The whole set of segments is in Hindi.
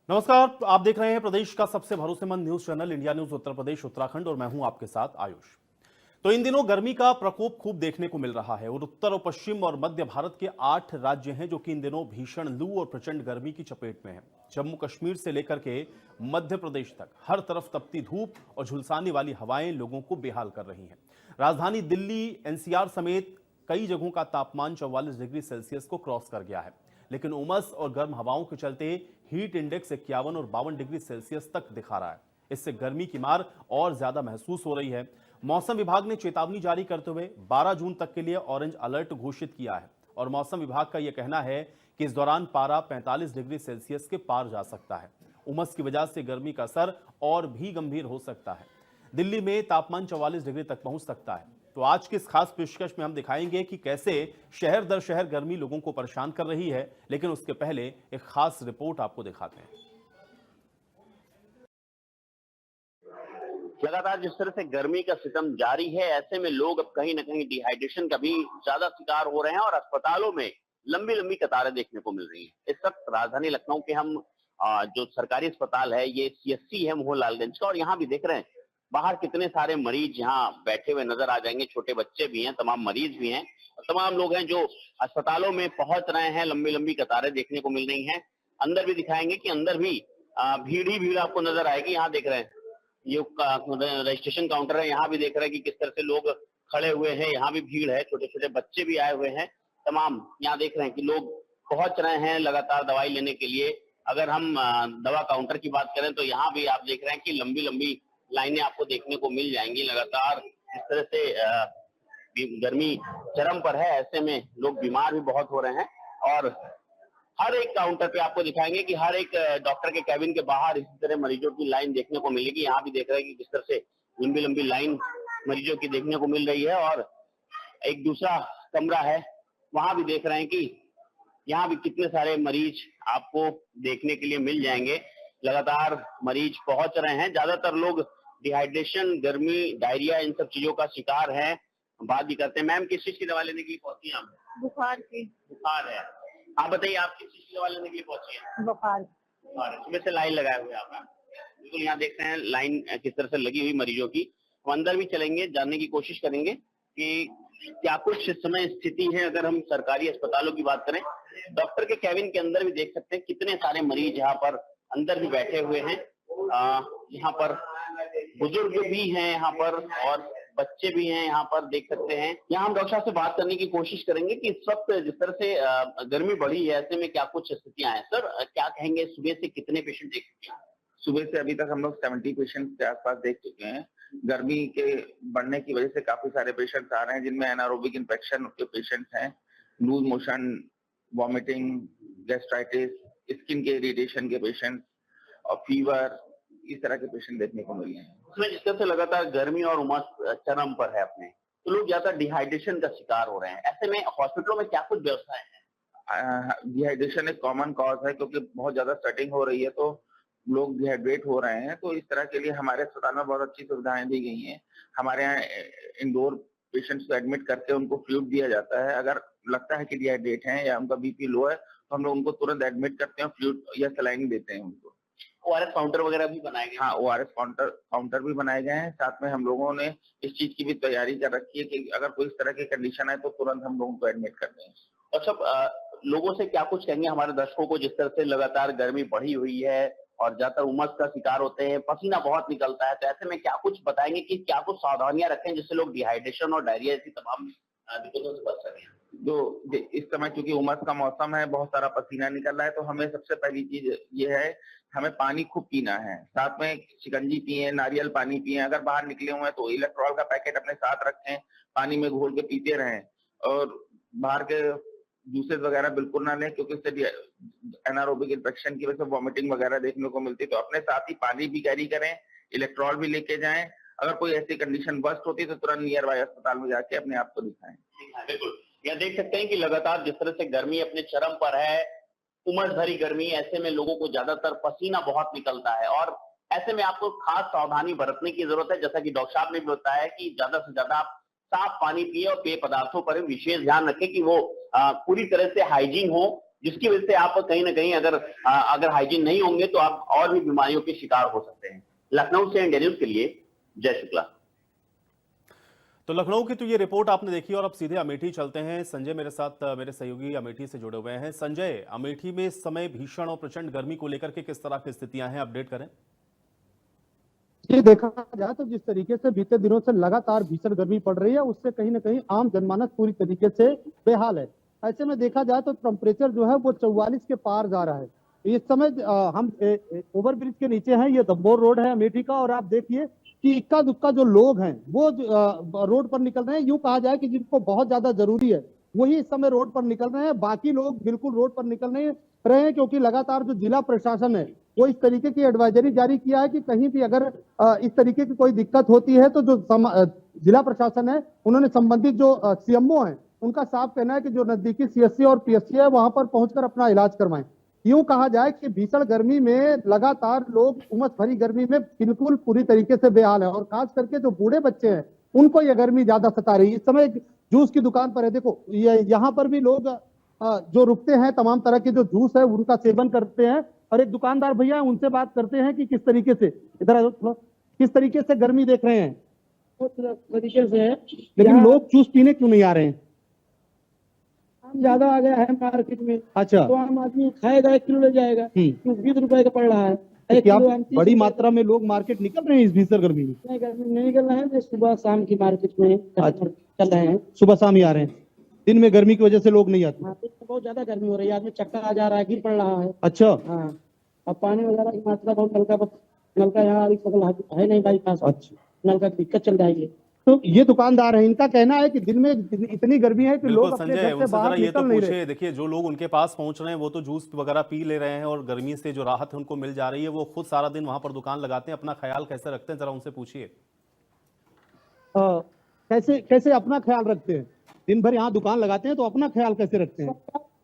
नमस्कार, आप देख रहे हैं प्रदेश का सबसे भरोसेमंद news channel India news Uttar Pradesh Uttarakhand और मैं हूं आपके साथ आयुष। तो इन दिनों गर्मी का प्रकोप खूब देखने को मिल रहा है और उत्तर और पश्चिम और मध्य भारत के 8 राज्य हैं जो कि इन दिनों भीषण लू और प्रचंड गर्मी की चपेट में हैं। जम्मू कश्मीर से लेकर के मध्य प्रदेश तक हर तरफ तपती धूप और झुलसाने वाली हवाएं लोगों को बेहाल कर रही हैं। राजधानी दिल्ली, एनसीआर समेत कई जगहों का तापमान 44 डिग्री सेल्सियस को क्रॉस कर गया है, लेकिन उमस और गर्म हवाओं के चलते हीट इंडेक्स 51 और 52 डिग्री सेल्सियस तक दिखा रहा है। इससे गर्मी की मार और ज्यादा महसूस हो रही है। मौसम विभाग ने चेतावनी जारी करते हुए 12 जून तक के लिए ऑरेंज अलर्ट घोषित किया है और मौसम विभाग का यह कहना है कि इस दौरान पारा 45 डिग्री सेल्सियस के पार जा सकता है। उमस की वजह से गर्मी का असर और भी गंभीर हो सकता है। दिल्ली में तापमान 44 डिग्री तक पहुंच सकता है। तो आज की इस खास पेशकश में हम दिखाएंगे कि कैसे शहर दर शहर गर्मी लोगों को परेशान कर रही है, लेकिन उसके पहले एक खास रिपोर्ट आपको दिखाते हैं। लगातार जिस तरह से गर्मी का सितम जारी है, ऐसे में लोग अब कहीं ना कहीं डिहाइड्रेशन का भी ज्यादा शिकार हो रहे हैं और अस्पतालों में लंबी लंबी कतारें देखने को मिल रही हैं। इस वक्त राजधानी लखनऊ के हम जो सरकारी अस्पताल है, ये सीएससी है मोहनलालगंज का, और यहाँ भी देख रहे हैं बाहर कितने सारे मरीज यहाँ बैठे हुए नजर आ जाएंगे। छोटे बच्चे भी हैं, तमाम मरीज भी हैं, और तमाम लोग हैं जो अस्पतालों में पहुंच रहे हैं। लंबी लंबी कतारें देखने को मिल रही हैं। अंदर भी दिखाएंगे कि अंदर भी भीड़ ही भीड़ आपको नजर आएगी। यहाँ देख रहे हैं ये रजिस्ट्रेशन काउंटर है, यहाँ भी देख रहे हैं कि किस तरह से लोग खड़े हुए हैं। यहाँ भी भीड़ है, छोटे छोटे बच्चे भी आए हुए हैं। तमाम यहाँ देख रहे हैं कि लोग पहुंच रहे हैं लगातार दवाई लेने के लिए। अगर हम दवा काउंटर की बात करें तो यहाँ भी आप देख रहे हैं कि लंबी लंबी लाइनें आपको देखने को मिल जाएंगी। लगातार इस तरह से गर्मी चरम पर है, ऐसे में लोग बीमार भी बहुत हो रहे हैं। और हर एक काउंटर पे आपको दिखाएंगे कि हर एक डॉक्टर के कैबिन के बाहर इसी तरह मरीजों की लाइन देखने को मिलेगी। यहाँ भी देख रहे हैं कि किस तरह से लंबी लंबी लाइन मरीजों की देखने को मिल रही है। और एक दूसरा कमरा है, वहां भी देख रहे हैं कि यहाँ भी कितने सारे मरीज आपको देखने के लिए मिल जाएंगे। लगातार मरीज पहुंच रहे हैं। ज्यादातर लोग डिहाइड्रेशन, गर्मी, डायरिया, इन सब चीजों का शिकार हैं। बात भी करते हैं। मैम, किस चीज की दवा लेने के लिए पहुंची हैं आप? बुखार की। बुखार है। आप बताइए, आप किस चीज की दवा लेने के लिए पहुंची हैं? बुखार। और सुबह से लाइन लगाए हुए आप? बिल्कुल, यहाँ देखते हैं लाइन किस तरह से लगी हुई मरीजों की। हम अंदर भी चलेंगे, जानने की कोशिश करेंगे कि क्या कुछ इस समय स्थिति है। अगर हम सरकारी अस्पतालों की बात करें, डॉक्टर के कैबिन के अंदर भी देख सकते हैं कितने सारे मरीज यहाँ पर अंदर भी बैठे हुए हैं। यहाँ पर बुजुर्ग भी हैं यहाँ पर, और बच्चे भी हैं यहाँ पर, देख सकते हैं। यहाँ हम डॉक्टर साहब से बात करने की कोशिश करेंगे कि इस वक्त जिस तरह से गर्मी बढ़ी है, ऐसे में क्या कुछ स्थितियां हैं। सर, क्या कहेंगे, सुबह से कितने पेशेंट देख चुके हैं? सुबह से अभी तक हम लोग 70 पेशेंट के आसपास देख चुके हैं। गर्मी के बढ़ने की वजह से काफी सारे पेशेंट्स आ रहे हैं, जिनमें एनारोबिक इन्फेक्शन के पेशेंट्स हैं, loose motion, vomiting, gastritis, skin के इरिटेशन के पेशेंट और फीवर, इस तरह के पेशेंट देखने को मिले हैं। उसमें जिस तरह से लगातार गर्मी और उमस चरम पर है अपने, तो लोग ज्यादा डिहाइड्रेशन का शिकार हो रहे हैं। ऐसे में हॉस्पिटलों में क्या कुछ व्यवस्थाएं हैं? डिहाइड्रेशन एक कॉमन कॉज है, क्योंकि बहुत ज्यादा स्वेटिंग हो रही है तो लोग डिहाइड्रेट हो रहे हैं। तो इस तरह के लिए हमारे अस्पताल में बहुत अच्छी सुविधाएं दी गई हैं। हमारे यहाँ इंडोर पेशेंट्स को एडमिट करके उनको फ्लूइड दिया जाता है। अगर लगता है कि डिहाइड्रेट हैं या उनका बीपी लो है तो हम लोग उनको तुरंत एडमिट करते हैं, फ्लूइड या सलाइन देते हैं उनको। ओआरएस काउंटर वगैरह भी बनाए गए? हाँ, ओआरएस काउंटर भी बनाए गए हैं। साथ में हम लोगों ने इस चीज की भी तैयारी कर रखी है कि अगर कोई इस तरह की कंडीशन है तो तुरंत हम लोगों को एडमिट कर दें। और सब लोगों से क्या कुछ कहेंगे हमारे दर्शकों को, जिस तरह से लगातार गर्मी बढ़ी हुई है और ज्यादातर उमस का शिकार होते हैं, पसीना बहुत निकलता है, तो ऐसे में क्या कुछ बताएंगे कि क्या कुछ सावधानियां रखें जिससे लोग डिहाइड्रेशन और डायरिया जैसी तमाम दिक्कतों से बच सकें? जो इस समय चूंकि उमस का मौसम है, बहुत सारा पसीना निकल रहा है, तो हमें सबसे पहली चीज ये है, हमें पानी खूब पीना है। साथ में शिकंजी पिए, नारियल पानी पिए। अगर बाहर निकले हुए हैं तो इलेक्ट्रॉल का पैकेट अपने साथ रखें, पानी में घोल के पीते रहें। और बाहर के जूसेस वगैरह बिल्कुल ना लें, क्योंकि इससे एनारोबिक इन्फेक्शन की वजह से वॉमिटिंग वगैरह देखने को मिलती है। तो अपने साथ ही पानी भी कैरी करें, इलेक्ट्रॉल भी लेके जाएं। अगर कोई ऐसी कंडीशन वर्स्ट होती है तो तुरंत नियर बाय अस्पताल में जाके अपने आप को दिखाएं। बिल्कुल, यह देख सकते हैं कि लगातार जिस तरह से गर्मी अपने चरम पर है, उमस भरी गर्मी, ऐसे में लोगों को ज्यादातर पसीना बहुत निकलता है और ऐसे में आपको खास सावधानी बरतने की जरूरत है। जैसा कि डॉक्टर साहब ने भी बताया कि ज्यादा से ज्यादा आप साफ पानी पिए और पेय पदार्थों पर विशेष ध्यान रखें कि वो पूरी तरह से हाइजीन हो जिसकी वजह से आप कहीं ना कहीं अगर हाइजीन नहीं होंगे तो आप और भी बीमारियों के शिकार हो सकते हैं। लखनऊ से इंडिया न्यूज के लिए जय शुक्ला। तो लखनऊ की तो ये रिपोर्ट आपने देखी और अब सीधे अमेठी चलते हैं। संजय मेरे साथ, मेरे सहयोगी अमेठी से जुड़े हुए हैं। संजय, अमेठी में इस समय भीषण और प्रचंड गर्मी को लेकर के किस तरह की स्थितियां हैं, अपडेट करें। ये देखा जाए तो जिस तरीके से बीते दिनों से लगातार भीषण गर्मी पड़ रही है, उससे कहीं ना कहीं आम जनमानस पूरी तरीके से बेहाल है। ऐसे में देखा जाए तो टेम्परेचर जो है वो 44 के पार जा रहा है। इस समय हम ओवरब्रिज के नीचे हैं, ये दम्बोर रोड है अमेठी का, और आप देखिए कि इक्का दुक्का जो लोग हैं वो रोड पर निकल रहे हैं। यूं कहा जाए कि जिनको बहुत ज्यादा जरूरी है वही इस समय रोड पर निकल रहे हैं, बाकी लोग बिल्कुल रोड पर निकल नहीं रहे हैं, क्योंकि लगातार जो जिला प्रशासन है वो इस तरीके की एडवाइजरी जारी किया है कि कहीं भी अगर इस तरीके की कोई दिक्कत होती है तो जो जिला प्रशासन है उन्होंने संबंधित जो सीएमओ है उनका साफ कहना है कि जो नजदीकी सीएससी और पीएससी है वहां पर पहुंचकर अपना इलाज करवाएं। यूं कहा जाए कि भीषण गर्मी में लगातार लोग उमस भरी गर्मी में बिल्कुल पूरी तरीके से बेहाल है, और खास करके जो बूढ़े बच्चे हैं उनको ये गर्मी ज्यादा सता रही है। इस समय जूस की दुकान पर है, देखो यहाँ पर भी लोग जो रुकते हैं तमाम तरह के जो जूस है उनका सेवन करते हैं, और एक दुकानदार भैया उनसे बात करते हैं कि किस तरीके से इधर किस तरीके से गर्मी देख रहे हैं। तरीके से है, लेकिन लोग जूस पीने क्यों नहीं आ रहे हैं? आम ज्यादा आ गया है मार्केट में। अच्छा, तो आम आदमी खाएगा 1 किलो ले जाएगा, 20 रुपए का पड़ रहा है। तो क्या बड़ी मात्रा में लोग मार्केट निकल रहे हैं इस भीषण गर्मी में? नहीं, गर्मी नहीं निकल रहा है, सुबह शाम की मार्केट में चल रहे हैं। सुबह शाम ही आ रहे हैं, दिन में गर्मी की वजह से लोग नहीं आते। मार्केट में बहुत ज्यादा गर्मी हो रही है, आदमी चक्कर आ जा रहा है, गिर पड़ रहा है। अच्छा, हाँ, और पानी वगैरह की मात्रा बहुत, नलका यहाँ है नहीं भाई पास। अच्छा, नलका की दिक्कत चल जाएगी। तो ये दुकानदार है, इनका कहना है कि दिन में इतनी गर्मी है कि लोग अपने घर से बाहर ये तो निकल नहीं रहे। पूछे, देखिए जो लोग उनके पास पहुंच रहे हैं वो तो जूस वगैरह पी ले रहे हैं और गर्मी से जो राहत है उनको मिल जा रही है, वो खुद सारा दिन वहां पर दुकान लगाते हैं, अपना ख्याल कैसे रखते हैं जरा उनसे पूछिए। कैसे कैसे अपना ख्याल रखते हैं? दिन भर यहाँ दुकान लगाते हैं तो अपना ख्याल कैसे रखते हैं?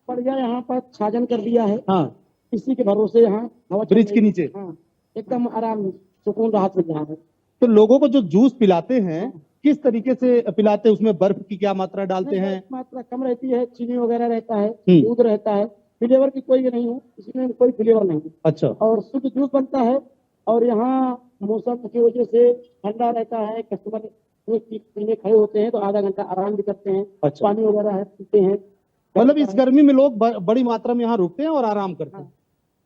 बढ़िया यहाँ पर छाजन कर दिया है, हाँ, इसी के भरोसे यहाँ हवा ब्रिज के नीचे। हाँ, एकदम आराम सुकून राहत मिल रहा है। तो लोगों को जो जूस पिलाते हैं किस तरीके से पिलाते हैं? उसमें बर्फ की क्या मात्रा डालते हैं? मात्रा कम रहती है, चीनी वगैरह रहता है, दूध रहता है, फ्लेवर की कोई नहीं है, इसमें कोई फ्लेवर नहीं है। अच्छा, और शुद्ध जूस बनता है, और यहाँ मौसम की वजह से ठंडा रहता है, कस्टमर पीने खड़े होते हैं तो आधा घंटा आराम भी करते हैं। अच्छा, पानी वगैरह है पीते हैं। मतलब इस गर्मी में लोग बड़ी मात्रा में यहाँ रुकते हैं और आराम करते हैं।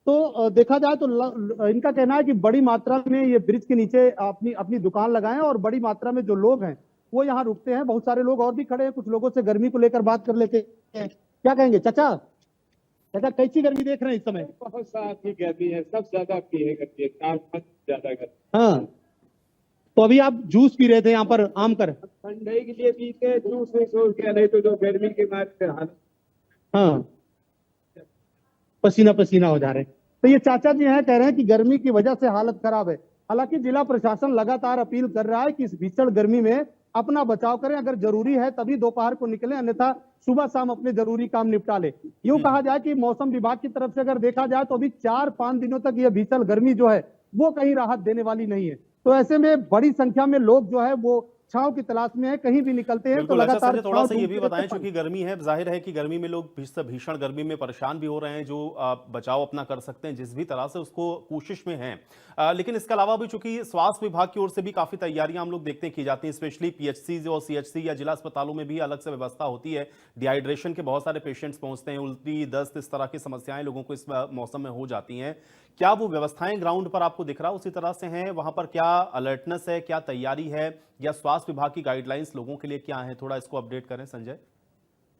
तो देखा जाए तो इनका कहना है कि बड़ी मात्रा में ये ब्रिज के नीचे अपनी अपनी दुकान लगाएं, और बड़ी मात्रा में जो लोग हैं वो यहाँ रुकते हैं। बहुत सारे लोग और भी खड़े हैं, कुछ लोगों से गर्मी को लेकर बात कर लेते हैं। क्या कहेंगे चाचा? चाचा कैसी गर्मी देख रहे हैं इस समय? बहुत सारी गर्मी है, सब ज्यादा पीने करती है, ज्यादा गर्मी। हाँ, तो अभी आप जूस पी रहे थे यहाँ पर आम कर? ठंडे के लिए पीते जूस नहीं सोच के, नहीं तो जो गर्मी के मारे हाँ, पसीना पसीना हो जा रहे हैं। तो ये चाचा जी हैं, कह रहे हैं कि गर्मी की वजह से हालत खराब है। हालांकि जिला प्रशासन लगातार अपील कर रहा है कि इस भीषण गर्मी में अपना बचाव करें, अगर जरूरी है तभी दोपहर को निकलें, अन्यथा सुबह शाम अपने जरूरी काम निपटा ले। यूं कहा जाए कि मौसम विभाग की तरफ से अगर देखा जाए तो अभी 4-5 दिनों तक यह भीषण गर्मी जो है वो कहीं राहत देने वाली नहीं है। तो ऐसे में बड़ी संख्या में लोग जो है वो छांव की तलाश में है, कहीं भी निकलते हैं तो लगातार। थोड़ा सा ये भी बताएं, क्योंकि गर्मी है, जाहिर है कि गर्मी में लोग भीषण गर्मी में परेशान भी हो रहे हैं, जो बचाव अपना कर सकते हैं जिस भी तरह से उसको कोशिश में हैं, लेकिन इसके अलावा भी चूंकि स्वास्थ्य विभाग की ओर से भी काफी तैयारियां हम लोग देखते हैं की जाती हैं, स्पेशली पीएचसी और सीएचसी या जिला अस्पतालों में भी अलग से व्यवस्था होती है। डिहाइड्रेशन के बहुत सारे पेशेंट्स पहुंचते हैं, उल्टी दस्त इस तरह की समस्याएं लोगों को इस मौसम में हो जाती हैं। क्या वो व्यवस्थाएं ग्राउंड पर आपको दिख रहा उसी तरह से हैं? वहां पर क्या अलर्टनेस है, क्या तैयारी है, या स्वास्थ्य विभाग की गाइडलाइंस लोगों के लिए क्या है? थोड़ा इसको अपडेट करें संजय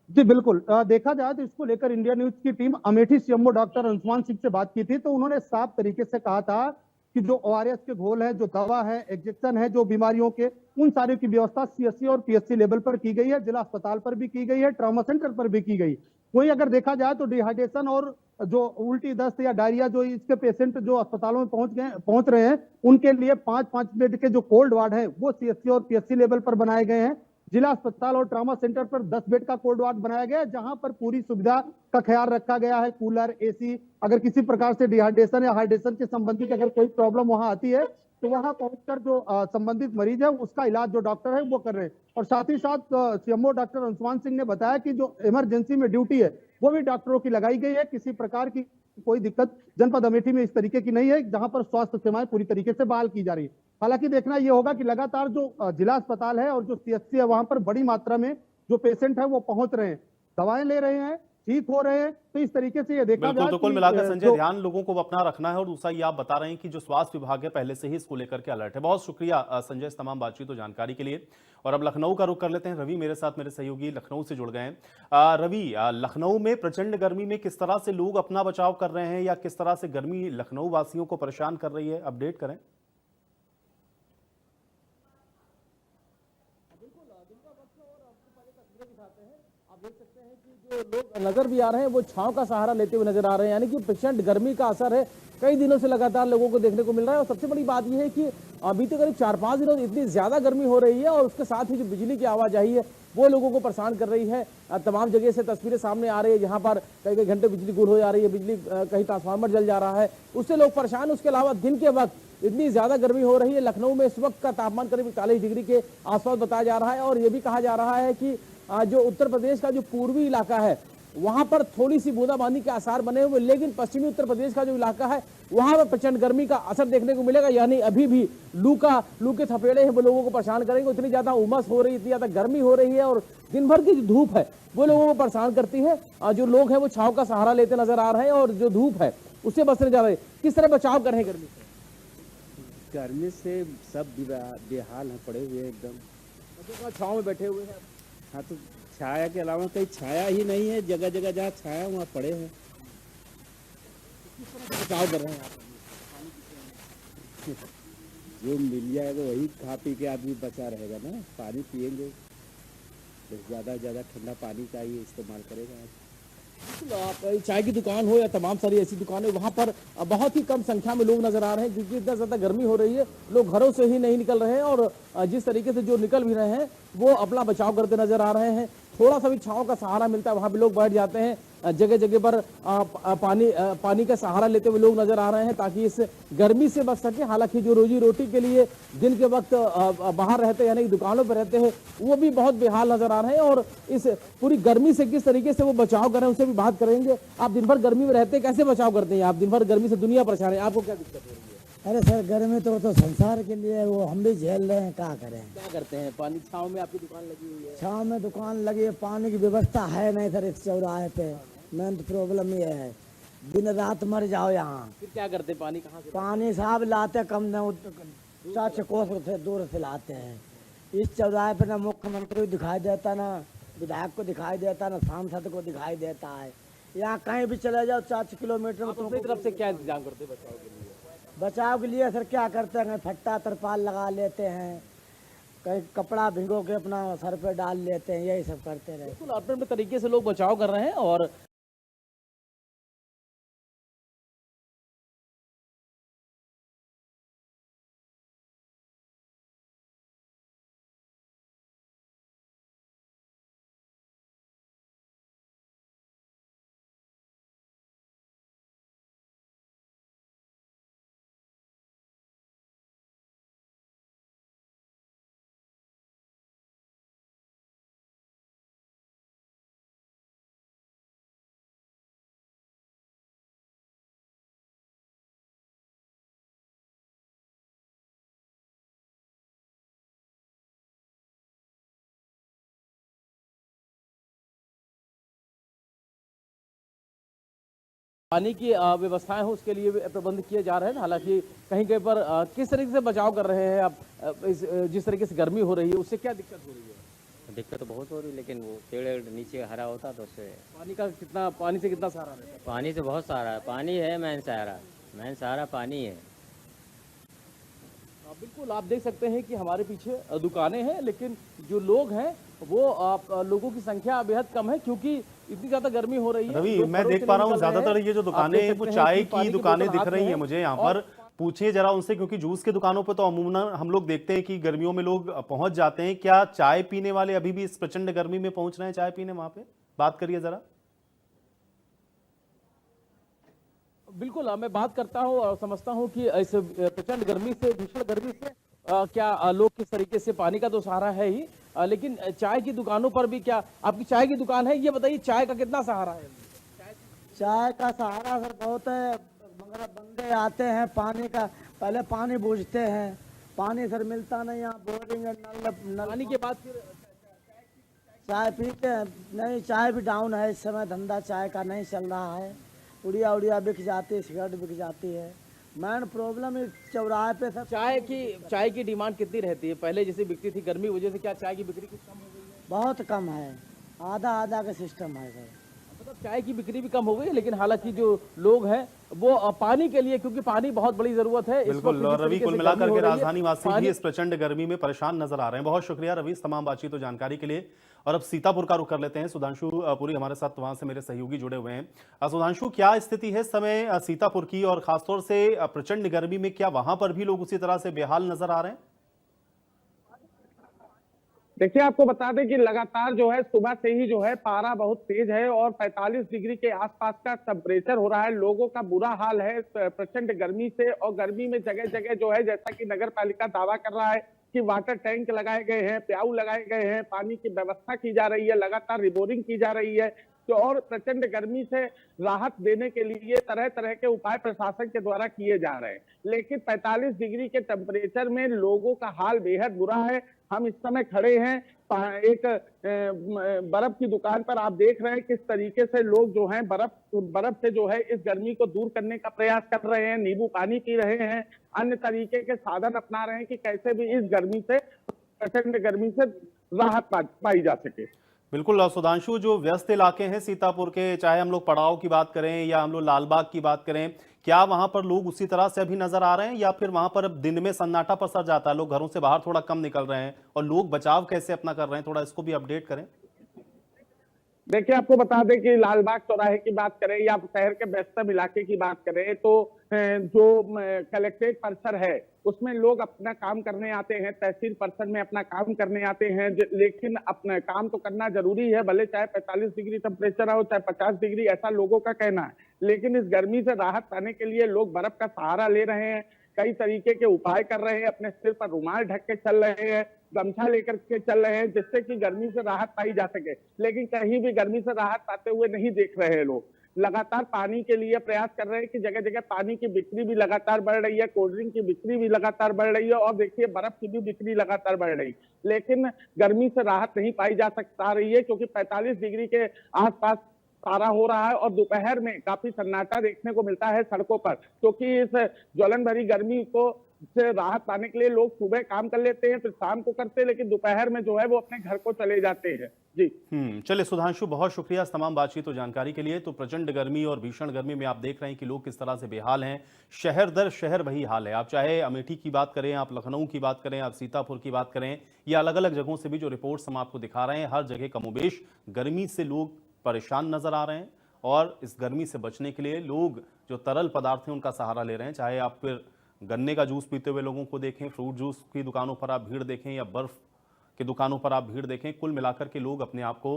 जी। बिल्कुल, देखा जाए तो इसको लेकर इंडिया न्यूज की team Amethi CMO doctor Anshuman Singh से बात की थी, तो उन्होंने साफ तरीके से कहा था कि जो ओआरएस के घोल है, जो दवा है, इंजेक्शन है, जो बीमारियों के, उन सारे की व्यवस्था सीएससी और पीएचसी लेवल पर की गई है, जिला अस्पताल पर भी की गई है, ट्रॉमा सेंटर पर भी की गई। वही अगर देखा जाए तो डिहाइड्रेशन और जो उल्टी दस्त या डायरिया जो इसके पेशेंट जो अस्पतालों में पहुंच रहे हैं, उनके लिए 5-5 बेड के जो कोल्ड वार्ड है वो सीएससी और पीएचसी लेवल पर बनाए गए हैं। जिला अस्पताल और ट्रॉमा सेंटर पर 10 बेड का कोल्ड वार्ड बनाया गया है, जहां पर पूरी सुविधा का ख्याल रखा गया है, कूलर, एसी। अगर किसी प्रकार से डिहाइड्रेशन या हाइड्रेशन के संबंधित अगर कोई प्रॉब्लम वहां आती है तो वहां पहुंचकर जो संबंधित मरीज है उसका इलाज जो डॉक्टर है वो कर रहे हैं। और साथ ही साथ सीएमओ डॉक्टर अंशुमान सिंह ने बताया कि जो इमरजेंसी में ड्यूटी है वो भी डॉक्टरों की लगाई गई है। किसी प्रकार की कोई दिक्कत जनपद अमेठी में इस तरीके की नहीं है, जहां पर स्वास्थ्य सेवाएं पूरी तरीके से बहाल की जा रही है। हालांकि देखना यह होगा कि लगातार जो जिला अस्पताल है और जो सीएचसी है वहां पर बड़ी मात्रा में जो पेशेंट है वो पहुंच रहे हैं, दवाएं ले रहे हैं, ठीक हो रहे हैं। तो इस तरीके से ये देखा बिल्कुल, जाए तो कुल कि मिलाकर संजय जो ध्यान लोगों को अपना रखना है और दूसरा ये आप बता रहे हैं कि जो स्वास्थ्य विभाग है पहले से ही इसको लेकर के अलर्ट है। बहुत शुक्रिया संजय इस तमाम बातचीत और जानकारी के लिए। और अब लखनऊ का रुख कर लेते हैं। रवि मेरे साथ, मेरे सहयोगी लखनऊ से जुड़ गए हैं। रवि, लखनऊ में प्रचंड गर्मी में किस तरह से लोग अपना बचाव कर रहे हैं या किस तरह से गर्मी लखनऊ वासियों को परेशान कर रही है, अपडेट करें। आप देख सकते हैं कि जो लोग नजर भी आ रहे हैं वो छांव का सहारा लेते हुए नजर आ रहे हैं, यानी कि प्रचंड गर्मी का असर है कई दिनों से लगातार लोगों को देखने को मिल रहा है। और सबसे बड़ी बात यह है कि बीते करीब 4-5 दिनों इतनी ज्यादा गर्मी हो रही है और उसके साथ ही जो बिजली की आवाजाही है वो लोगों को परेशान कर रही है। तमाम जगह से तस्वीरें सामने आ रही है जहां पर कई कई घंटे बिजली गुल हो जा रही है, बिजली कहीं ट्रांसफार्मर जल जा रहा है, उससे लोग परेशान। उसके अलावा दिन के वक्त इतनी ज्यादा गर्मी हो रही है। लखनऊ में इस वक्त का तापमान करीब 41 डिग्री के आसपास बताया जा रहा है। और ये भी कहा जा रहा है कि जो उत्तर प्रदेश का जो पूर्वी इलाका है वहां पर थोड़ी सी बूंदाबांदी के आसार बने हुए, लेकिन पश्चिमी उत्तर प्रदेश का जो इलाका है वहां पर प्रचंड गर्मी का असर देखने को मिलेगा। यानी अभी भी लू के थपेड़े हैं वो लोगों को परेशान करेंगे। इतनी ज्यादा उमस हो रही है, इतनी ज्यादा गर्मी हो रही है और दिन भर की जो धूप है वो लोगों को परेशान करती है। जो लोग हैं वो छांव का सहारा लेते नजर आ रहे हैं और जो धूप है उससे बचने जा रहे हैं। किस तरह बचाव करें गर्मी से? गर्मी से सब बेहाल हैं, पड़े हुए एकदम। छांव में बैठे हुए हैं। हाँ, तो छाया के अलावा कहीं छाया ही नहीं है। जगह जगह जहाँ छाया वहाँ पड़े हैं। बचाव कर रहे हैं आप? जो मिल जाएगा वही खा पी के आदमी बचा रहेगा ना। पानी पिएंगे, ज़्यादा से ज़्यादा ठंडा पानी का ही इस्तेमाल करेगा। आप चाय की दुकान हो या तमाम सारी ऐसी दुकानें, वहां पर बहुत ही कम संख्या में लोग नजर आ रहे हैं क्योंकि इतना ज्यादा गर्मी हो रही है। लोग घरों से ही नहीं निकल रहे हैं और जिस तरीके से जो निकल भी रहे हैं वो अपना बचाव करते नजर आ रहे हैं। थोड़ा सा भी छांव का सहारा मिलता है वहां भी लोग बैठ जाते हैं। जगह जगह पर पानी का सहारा लेते हुए लोग नजर आ रहे हैं ताकि इस गर्मी से बच सके। हालांकि जो रोजी रोटी के लिए दिन के वक्त बाहर रहते हैं यानी कि दुकानों पर रहते हैं वो भी बहुत बेहाल नजर आ रहे हैं। और इस पूरी गर्मी से किस तरीके से वो बचाव कर रहे हैं उससे भी बात करेंगे। आप दिन भर गर्मी में रहते हैं, कैसे बचाव करते हैं आप? दिन भर गर्मी से दुनिया परेशान है, आपको क्या दिक्कत हो रही है? अरे सर गर्मी तो संसार के लिए वो हम भी झेल रहे हैं, क्या करें। क्या करते हैं? पानी छांव में आपकी दुकान लगी हुई है? छाँव में दुकान लगी है, पानी की व्यवस्था है नहीं सर इस चौराहे पे। मेन तो प्रॉब्लम ये है, दिन रात मर जाओ यहाँ। फिर क्या करते हैं? पानी कहाँ से? पानी साहब लाते कम 4 कोस से दूर से लाते हैं। इस चौराहे पे ना मुख्यमंत्री को दिखाई देता, ना विधायक को दिखाई देता, ना सांसद को दिखाई देता है। यहाँ कहीं भी चले जाओ 4 किलोमीटर में। आप अपनी तरफ से क्या इंतजाम करते हैं बचाव के लिए? बचाव के लिए सर क्या करते हैं, फट्टा तरपाल लगा लेते हैं, कहीं कपड़ा भिगो के अपना सर पे डाल लेते हैं, यही सब करते रहे। बिल्कुल अपने अपने तरीके से लोग बचाव कर रहे हैं। और पानी की व्यवस्थाएं हो उसके लिए प्रबंध किए जा रहे हैं। हालांकि कहीं कहीं पर किस तरीके से बचाव कर रहे हैं आप? जिस तरीके से गर्मी हो रही है उससे क्या दिक्कत हो रही है? दिक्कत तो बहुत हो रही है, लेकिन वो पेड़ नीचे हरा होता तो उससे पानी से कितना सहारा रहता है? पानी से बहुत सहारा है। पानी है मेन सहारा पानी है। बिल्कुल आप देख सकते हैं कि हमारे पीछे दुकानें हैं, लेकिन जो लोग हैं वो लोगों की संख्या बेहद कम है क्योंकि इतनी ज्यादा गर्मी हो रही है। रवि, मैं देख पा रहा हूँ ज्यादातर ये जो दुकानें हैं वो चाय की दुकानें दिख रही हैं मुझे यहाँ पर। पूछिए जरा उनसे, क्योंकि जूस की दुकानों पर तो अमूमन हम लोग देखते हैं कि गर्मियों में लोग पहुंच जाते हैं। क्या चाय पीने वाले अभी भी इस प्रचंड गर्मी में पहुंच रहे हैं चाय पीने वहां पे? बात करिए जरा। बिल्कुल मैं बात करता हूँ और समझता हूँ कि इस प्रचंड गर्मी से, भीषण गर्मी से क्या लोग किस तरीके से, पानी का तो सहारा है ही, लेकिन चाय की दुकानों पर भी क्या, आपकी चाय की दुकान है, ये बताइए चाय का कितना सहारा है? चाय का सहारा सर बहुत है, मगर बंदे आते हैं पानी का, पहले पानी बूझते हैं, पानी सर मिलता नहीं, यहाँ बोरिंग नल पानी के बाद फिर चाय पीते हैं। नहीं, चाय भी डाउन है इस समय, धंधा चाय का नहीं चल रहा है, उड़िया उड़िया बिक जाती है, सिगरेट बिक जाती है। मेन प्रॉब्लम इस चौराहे पे सर चाय की डिमांड कितनी रहती है? पहले जैसे बिकती थी, गर्मी वजह से क्या चाय की बिक्री कुछ कम हो गई है? बहुत कम है, आधा आधा का सिस्टम है सर। मतलब चाय की बिक्री भी कम हो गई है, लेकिन हालांकि जो लोग हैं वो पानी के लिए, क्योंकि पानी बहुत बड़ी जरूरत है। बिल्कुल रवि, कुल मिलाकर के राजधानी वासी भी इस प्रचंड गर्मी में परेशान नजर आ रहे हैं। बहुत शुक्रिया रवि इस तमाम बातचीत और जानकारी के लिए। और अब सीतापुर का रुख कर लेते हैं। सुधांशु पुरी हमारे साथ वहां से मेरे सहयोगी जुड़े हुए हैं। सुधांशु, क्या स्थिति है इस समय सीतापुर की, और खासतौर से प्रचंड गर्मी में क्या वहां पर भी लोग उसी तरह से बेहाल नजर आ रहे हैं? देखिए, आपको बता दें कि लगातार जो है सुबह से ही जो है पारा बहुत तेज है और 45 डिग्री के आसपास का टेम्परेचर हो रहा है। लोगों का बुरा हाल है प्रचंड गर्मी से, और गर्मी में जगह जगह जो है, जैसा कि नगर पालिका दावा कर रहा है कि वाटर टैंक लगाए गए हैं, प्याऊ लगाए गए हैं, पानी की व्यवस्था की जा रही है, लगातार रिबोरिंग की जा रही है। तो और प्रचंड गर्मी से राहत देने के लिए तरह तरह के उपाय प्रशासन के द्वारा किए जा रहे हैं, लेकिन 45 डिग्री के टेम्परेचर में लोगों का हाल बेहद बुरा है। हम इस समय खड़े हैं एक बर्फ की दुकान पर, आप देख रहे हैं किस तरीके से लोग जो हैं बर्फ से जो है इस गर्मी को दूर करने का प्रयास कर रहे हैं, नींबू पानी पी रहे हैं, अन्य तरीके के साधन अपना रहे हैं कि कैसे भी इस गर्मी से, प्रचंड गर्मी से राहत पाई जा सके। बिल्कुल सुधांशु, जो व्यस्त इलाके हैं सीतापुर के, चाहे हम लोग पड़ाव की बात करें या हम लोग लालबाग की बात करें, क्या वहां पर लोग उसी तरह से अभी नजर आ रहे हैं, या फिर वहां पर अब दिन में सन्नाटा पसर जाता है, लोग घरों से बाहर थोड़ा कम निकल रहे हैं, और लोग बचाव कैसे अपना कर रहे हैं, थोड़ा इसको भी अपडेट करें। देखिए, आपको बता दें कि लालबाग चौराहे की बात करें या शहर के व्यस्तम इलाके की बात करें, तो जो कलेक्ट्रेट परिसर है उसमें लोग अपना काम करने आते हैं, तहसील परिसर में अपना काम करने आते हैं, लेकिन अपना काम तो करना जरूरी है, भले चाहे 45 डिग्री टेम्परेचर हो चाहे 50 डिग्री, ऐसा लोगों का कहना है। लेकिन इस गर्मी से राहत पाने के लिए लोग बर्फ का सहारा ले रहे हैं, कई तरीके के उपाय कर रहे हैं, अपने सिर पर रुमाल ढक के चल रहे हैं, गमछा लेकर के चल रहे हैं, जिससे कि गर्मी से राहत पाई जा सके। लेकिन कहीं भी गर्मी से राहत पाते हुए नहीं देख रहे हैं लोग। लगातार पानी के लिए प्रयास कर रहे हैं कि जगह जगह पानी की बिक्री भी लगातार बढ़ रही है, कोल्ड ड्रिंक की बिक्री भी लगातार बढ़ रही है, और देखिए बर्फ की भी बिक्री लगातार बढ़ रही है। लेकिन गर्मी से राहत नहीं पाई जा सकता रही है, क्योंकि 45 डिग्री के आसपास पारा हो रहा है, और दोपहर में काफी सन्नाटा देखने को मिलता है सड़कों पर, क्योंकि इस ज्वलन भरी गर्मी को से राहत पाने के लिए लोग सुबह काम कर लेते हैं, फिर शाम को करते हैं, लेकिन दोपहर में जो है वो अपने घर को चले जाते हैं। जी चलिए सुधांशु, बहुत शुक्रिया इस तमाम बातचीत और जानकारी के लिए। तो प्रचंड गर्मी और भीषण गर्मी में आप देख रहे हैं कि लोग किस तरह से बेहाल हैं, शहर दर शहर वही हाल है। आप चाहे अमेठी की बात करें, आप लखनऊ की बात करें, आप सीतापुर की बात करें, या अलग अलग जगहों से भी जो रिपोर्ट्स हम आपको दिखा रहे हैं, हर जगह कमोबेश गर्मी से लोग परेशान नजर आ रहे हैं। और इस गर्मी से बचने के लिए लोग जो तरल पदार्थ हैं उनका सहारा ले रहे हैं, चाहे आप फिर गन्ने का जूस पीते हुए लोगों को देखें, फ्रूट जूस की दुकानों पर आप भीड़ देखें, या बर्फ की दुकानों पर आप भीड़ देखें। कुल मिलाकर के लोग अपने आप को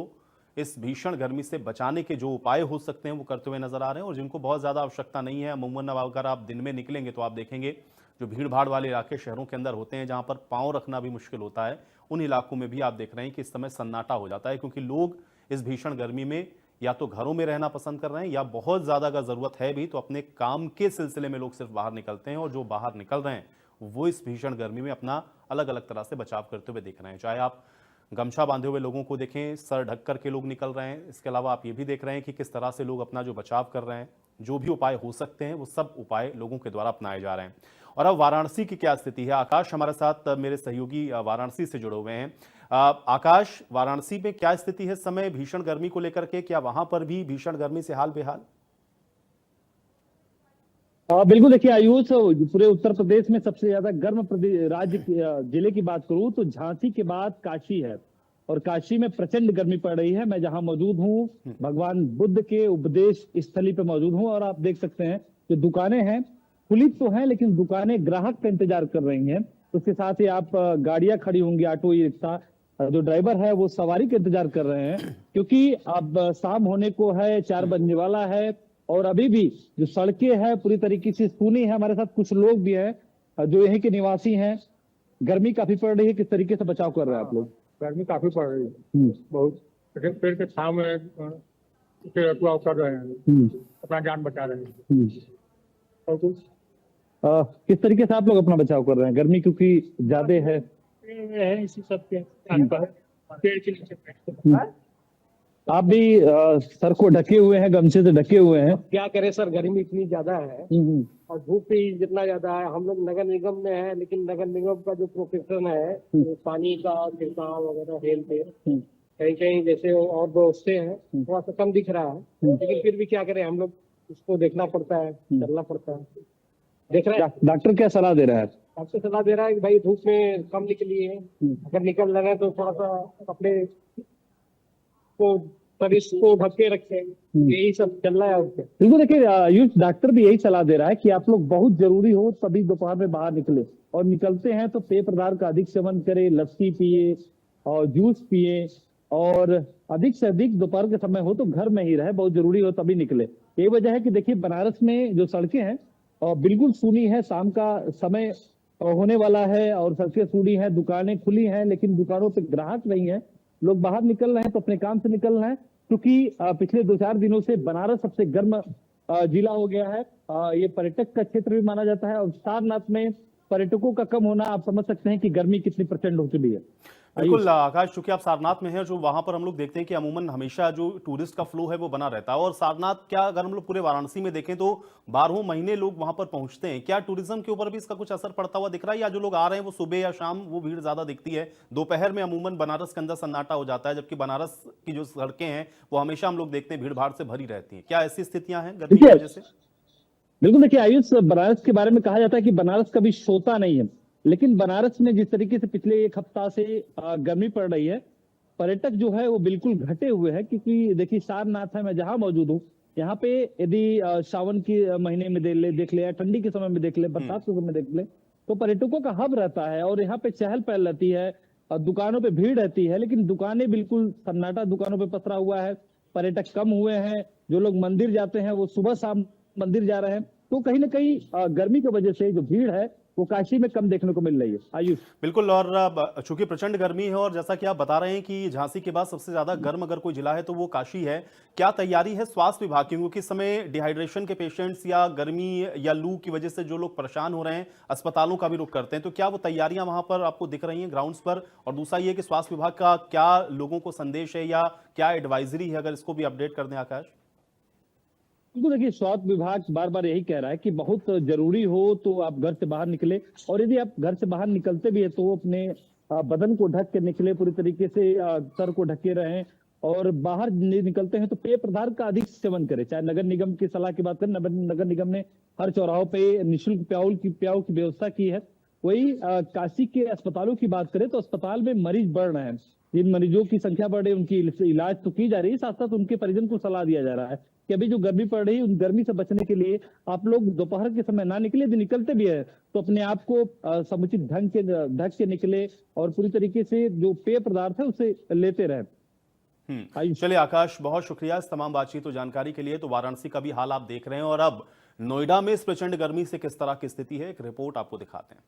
इस भीषण गर्मी से बचाने के जो उपाय हो सकते हैं वो करते हुए नजर आ रहे हैं। और जिनको बहुत ज़्यादा आवश्यकता नहीं है, अमूमन अगर आप दिन में निकलेंगे तो आप देखेंगे जो भीड़ भाड़ वाले इलाके शहरों के अंदर होते हैं, जहाँ पर पाँव रखना भी मुश्किल होता है, उन इलाकों में भी आप देख रहे हैं कि इस समय सन्नाटा हो जाता है, क्योंकि लोग इस भीषण गर्मी में या तो घरों में रहना पसंद कर रहे हैं, या बहुत ज़्यादा अगर ज़रूरत है भी तो अपने काम के सिलसिले में लोग सिर्फ बाहर निकलते हैं, और जो बाहर निकल रहे हैं वो इस भीषण गर्मी में अपना अलग अलग तरह से बचाव करते हुए दिख रहे हैं। चाहे आप गमछा बांधे हुए लोगों को देखें, सर ढक कर के लोग निकल रहे हैं, इसके अलावा आप ये भी देख रहे हैं कि किस तरह से लोग अपना जो बचाव कर रहे हैं, जो भी उपाय हो सकते हैं वो सब उपाय लोगों के द्वारा अपनाए जा रहे हैं। और अब वाराणसी की क्या स्थिति है, आकाश हमारे साथ मेरे सहयोगी वाराणसी से जुड़े हुए हैं। आकाश, वाराणसी में क्या स्थिति है इस समय भीषण गर्मी को लेकर के, क्या वहां पर भी भीषण गर्मी से हाल बेहाल? बिल्कुल, देखिए आयुष, पूरे उत्तर प्रदेश में सबसे ज्यादा गर्म राज्य जिले की बात करूं तो झांसी के बाद काशी है, और काशी में प्रचंड गर्मी पड़ रही है। मैं जहां मौजूद हूं भगवान बुद्ध के उपदेश स्थली पे मौजूद हूं, और आप देख सकते हैं जो दुकानें हैं खुली तो हैं, लेकिन दुकानें ग्राहक का इंतजार कर रही हैं। उसके साथ ही आप गाड़ियां खड़ी होंगी, ऑटो ई रिक्शा, जो ड्राइवर है वो सवारी का इंतजार कर रहे हैं, क्योंकि अब शाम होने को है, 4 बजने वाला है, और अभी भी जो सड़कें हैं पूरी तरीके से सूनी है। हमारे साथ कुछ लोग भी हैं जो यहीं के निवासी हैं। गर्मी काफी पड़ रही है, किस तरीके से बचाव कर रहे हैं आप लोग? गर्मी काफी पड़ रही है, बहुत लेकिन पेड़ के छांव में बचाव कर रहे हैं, अपना जान बचा रहे हैं। और कुछ किस तरीके से आप लोग अपना बचाव कर रहे हैं? गर्मी क्योंकि ज्यादा है इसी सब के पेड़ के नीचे आप भी सर को ढके हुए हैं, गमछे से ढके हुए हैं। क्या करें सर, गर्मी इतनी ज्यादा है और धूप भी जितना ज्यादा है। हम लोग नगर निगम में है, लेकिन नगर निगम का जो प्रोफेशन है वो पानी का छिड़काव वगैरह हेल पे कहीं कहीं जैसे और व्यवस्थे हैं थोड़ा सा कम दिख रहा है, लेकिन फिर भी क्या करें, हम लोग उसको देखना पड़ता है, चलना पड़ता है। देख रहे हैं डॉक्टर क्या सलाह दे रहा है? आपसे सलाह दे रहा है कि भाई धूप में कम निकलिए, अगर निकल रहे हैं तो थोड़ा सा कपड़े को शरीर को ढक के रखें, यही सब चल रहा है उससे। बिल्कुल, देखिए आयुष डॉक्टर भी यही सलाह दे रहा है कि आप लोग बहुत जरूरी हो तभी दोपहर में बाहर निकले, और निकलते हैं तो पेय पदार्थ का अधिक सेवन करें, लस्सी पिए और जूस पिए, और अधिक से अधिक दोपहर के समय हो तो घर में ही रहे, बहुत जरूरी हो तभी निकले। यही वजह है कि देखिए बनारस में जो सड़कें हैं बिल्कुल सूनी है, शाम का समय होने वाला है और सड़कें सूनी है, दुकानें खुली हैं लेकिन दुकानों पे ग्राहक नहीं है, लोग बाहर निकल रहे हैं तो अपने काम से निकल रहे हैं, क्योंकि पिछले 2-4 दिनों से बनारस सबसे गर्म जिला हो गया है। ये पर्यटक का क्षेत्र भी माना जाता है, और सारनाथ में पर्यटकों का कम होना आप समझ सकते हैं कि गर्मी कितनी प्रचंड हो चुकी है। बिल्कुल आकाश, चूंकि आप सारनाथ में हैं, जो वहां पर हम लोग देखते हैं कि अमूमन हमेशा जो टूरिस्ट का फ्लो है वो बना रहता है, और सारनाथ क्या अगर हम लोग पूरे वाराणसी में देखें तो 12 महीने लोग वहां पर पहुंचते हैं। क्या टूरिज्म के ऊपर भी इसका कुछ असर पड़ता हुआ दिख रहा है, या जो लोग आ रहे हैं वो सुबह या शाम वो भीड़ ज्यादा दिखती है, दोपहर में अमूमन बनारस के अंदर सन्नाटा हो जाता है, जबकि बनारस की जो सड़कें हैं वो हमेशा हम लोग देखते हैं भीड़ भाड़ से भरी रहती है? क्या ऐसी स्थितियां हैं गर्मी की वजह से? बिल्कुल, देखिए आयुष, बनारस के बारे में कहा जाता है कि बनारस कभी सोता नहीं है, लेकिन बनारस में जिस तरीके से पिछले 1 हफ्ता से गर्मी पड़ रही है, पर्यटक जो है वो बिल्कुल घटे हुए हैं। क्योंकि देखिए सारनाथ है, मैं जहां मौजूद हूँ, यहाँ पे यदि सावन के महीने में देख ले या ठंडी के समय में देख ले, बरसात के समय देख ले, तो पर्यटकों का हब रहता है और यहाँ पे चहल पहल रहती है, दुकानों पे भीड़ रहती है, लेकिन दुकानें बिल्कुल सन्नाटा दुकानों पे पसरा हुआ है, पर्यटक कम हुए हैं। जो लोग मंदिर जाते हैं वो सुबह शाम मंदिर जा रहे हैं, तो कहीं ना कहीं गर्मी की वजह से जो भीड़ है वो काशी में कम देखने को मिल रही है। आयुष बिल्कुल, और चूंकि प्रचंड गर्मी है और जैसा कि आप बता रहे हैं कि झांसी के बाद सबसे ज्यादा गर्म अगर कोई जिला है तो वो काशी है, क्या तैयारी है स्वास्थ्य विभाग की? क्योंकि इस समय डिहाइड्रेशन के पेशेंट्स या गर्मी या लू की वजह से जो लोग परेशान हो रहे हैं अस्पतालों का भी रुख करते हैं, तो क्या वो तैयारियां वहां पर आपको दिख रही हैं ग्राउंड्स पर? और दूसरा ये कि स्वास्थ्य विभाग का क्या लोगों को संदेश है या क्या एडवाइजरी है, अगर इसको भी अपडेट कर दें आकाश। बिल्कुल, देखिए स्वास्थ्य विभाग बार बार यही कह रहा है कि बहुत जरूरी हो तो आप घर से बाहर निकले, और यदि आप घर से बाहर निकलते भी है तो अपने बदन को ढक के निकले, पूरी तरीके से सर को ढके रहें, और बाहर निकलते हैं तो पेय पदार्थ का अधिक सेवन करें। चाहे नगर निगम की सलाह की बात करें, नगर निगम ने हर चौराहों पे निःशुल्क प्याऊ की व्यवस्था की है। वही काशी के अस्पतालों की बात करें तो अस्पताल में मरीज बढ़ रहे हैं, जिन मरीजों की संख्या बढ़ रही है उनकी इलाज तो की जा रही है, साथ साथ उनके परिजन को सलाह दिया जा रहा है कि अभी जो गर्मी पड़ रही है उन गर्मी से बचने के लिए आप लोग दोपहर के समय ना निकले, यदि निकलते भी है तो अपने आप को समुचित ढंग के ढक के निकले, और पूरी तरीके से जो पेय पदार्थ है उसे लेते रहे। चलिए आकाश, बहुत शुक्रिया इस तमाम बातचीत और जानकारी के लिए। तो वाराणसी का भी हाल आप देख रहे हैं, और अब नोएडा में इस प्रचंड गर्मी से किस तरह की स्थिति है, एक रिपोर्ट आपको दिखाते हैं।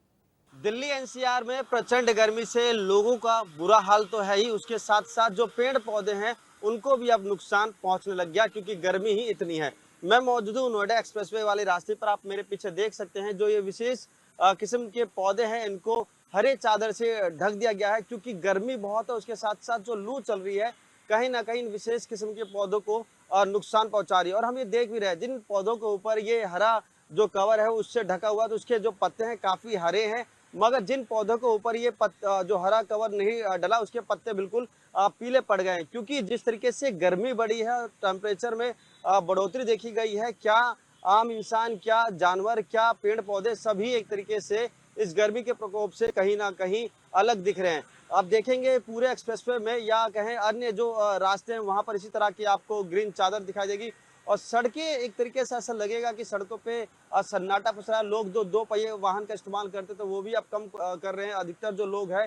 दिल्ली एनसीआर में प्रचंड गर्मी से लोगों का बुरा हाल तो है ही, उसके साथ साथ जो पेड़ पौधे हैं उनको भी अब नुकसान पहुंचने लग गया, क्योंकि गर्मी ही इतनी है। मैं मौजूद हूँ नोएडा एक्सप्रेसवे वाले रास्ते पर, आप मेरे पीछे देख सकते हैं जो ये विशेष किस्म के पौधे हैं इनको हरे चादर से ढक दिया गया है, क्योंकि गर्मी बहुत है, उसके साथ साथ जो लू चल रही है कहीं ना कहीं विशेष किस्म के पौधों को नुकसान पहुंचा रही है। और हम ये देख भी रहे हैं जिन पौधों के ऊपर ये हरा जो कवर है उससे ढका हुआ, तो उसके जो पत्ते हैं काफी हरे हैं, मगर जिन पौधों के ऊपर ये जो हरा कवर नहीं डला उसके पत्ते बिल्कुल पीले पड़ गए हैं, क्योंकि जिस तरीके से गर्मी बढ़ी है, टेम्परेचर में बढ़ोतरी देखी गई है। क्या आम इंसान, क्या जानवर, क्या पेड़ पौधे सभी एक तरीके से इस गर्मी के प्रकोप से कहीं ना कहीं अलग दिख रहे हैं। आप देखेंगे पूरे एक्सप्रेसवे में या कहें अन्य जो रास्ते हैं वहां पर इसी तरह की आपको ग्रीन चादर दिखाई देगी, और सड़कें एक तरीके से ऐसा लगेगा कि सड़कों पे सन्नाटा पसरा है। लोग जो 2 पहिए वाहन का इस्तेमाल करते तो वो भी अब कम कर रहे हैं, अधिकतर जो लोग हैं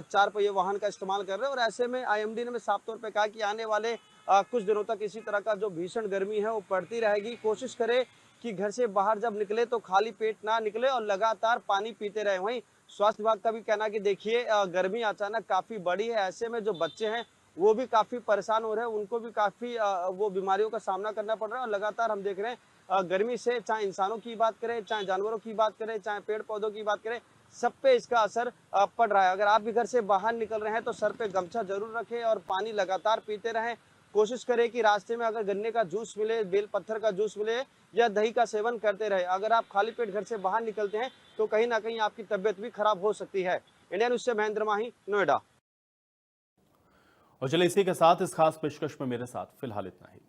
4 पहिए वाहन का इस्तेमाल कर रहे हैं। और ऐसे में आईएमडी ने साफ तौर पे कहा कि आने वाले कुछ दिनों तक इसी तरह का जो भीषण गर्मी है वो पड़ती रहेगी। कोशिश करें कि घर से बाहर जब निकले तो खाली पेट ना निकले और लगातार पानी पीते रहे। वहीं स्वास्थ्य विभाग का भी कहना कि देखिए गर्मी अचानक काफी बढ़ी है, ऐसे में जो बच्चे हैं वो भी काफी परेशान हो रहे हैं, उनको भी काफी वो बीमारियों का सामना करना पड़ रहा है। और लगातार हम देख रहे हैं गर्मी से चाहे इंसानों की बात करें, चाहे जानवरों की बात करें, चाहे पेड़ पौधों की बात करें, सब पे इसका असर पड़ रहा है। अगर आप भी घर से बाहर निकल रहे हैं तो सर पे गमछा जरूर रखें और पानी लगातार पीते रहें। कोशिश करें कि रास्ते में अगर गन्ने का जूस मिले, बेल पत्थर का जूस मिले या दही का सेवन करते रहे। अगर आप खाली पेट घर से बाहर निकलते हैं तो कहीं ना कहीं आपकी तबीयत भी खराब हो सकती है। इंडिया न्यूज से महेंद्र माही, नोएडा। और चलिए इसी के साथ इस खास पेशकश में मेरे साथ फिलहाल इतना ही।